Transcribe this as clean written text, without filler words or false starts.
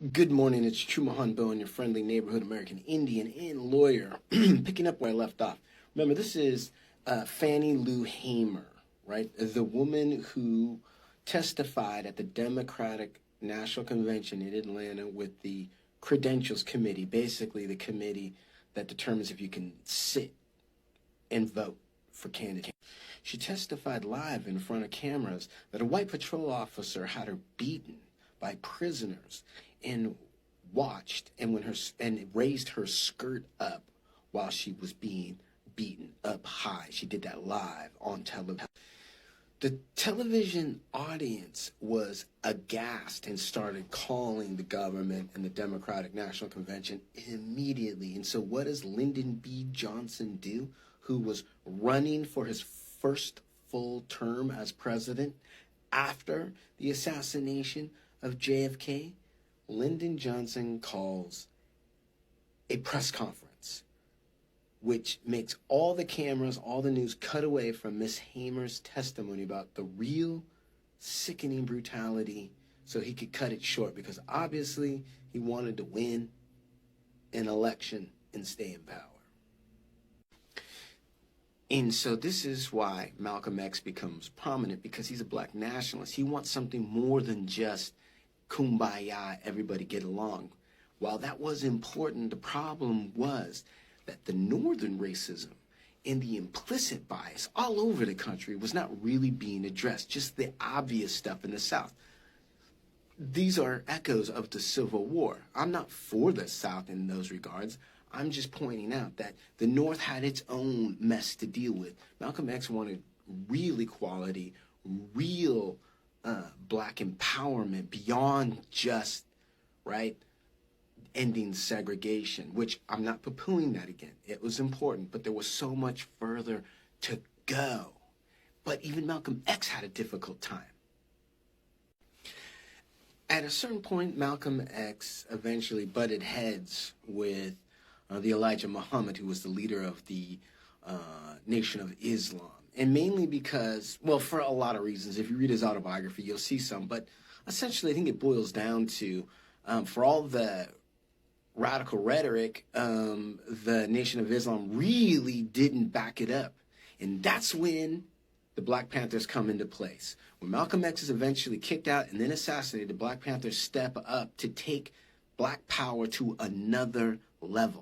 Good morning, it's Chumahan Bo, your friendly neighborhood American Indian and lawyer. Picking up where I left off. Remember, this is Fannie Lou Hamer, right? The woman who testified at the Democratic National Convention in Atlanta with the Credentials Committee, basically the committee that determines if you can sit and vote for candidates. She testified live in front of cameras that a white patrol officer had her beaten by prisoners and watched and raised her skirt up while she was being beaten up high. She did that live on television. The television audience was aghast and started calling the government and the Democratic National Convention immediately. And so what does Lyndon B. Johnson do, who was running for his first full term as president after the assassination of JFK? Lyndon Johnson calls a press conference, which makes all the cameras, all the news cut away from Miss Hamer's testimony about the real sickening brutality so he could cut it short, because obviously he wanted to win an election and stay in power. And so this is why Malcolm X becomes prominent, because he's a black nationalist. He wants something more than just kumbaya, everybody get along. While that was important, the problem was that the northern racism and the implicit bias all over the country was not really being addressed, just the obvious stuff in the South. These are echoes of the Civil War. I'm not for the South in those regards. I'm just pointing out that the North had its own mess to deal with. Malcolm X wanted real equality, real black empowerment beyond just, right, ending segregation, which I'm not poo-pooing that again. It was important, but there was so much further to go. But even Malcolm X had a difficult time. At a certain point, Malcolm X eventually butted heads with the Elijah Muhammad, who was the leader of the Nation of Islam. And mainly because, well, for a lot of reasons. If you read his autobiography, you'll see some. But essentially, I think it boils down to, for all the radical rhetoric, the Nation of Islam really didn't back it up. And that's when the Black Panthers come into place. When Malcolm X is eventually kicked out and then assassinated, the Black Panthers step up to take black power to another level.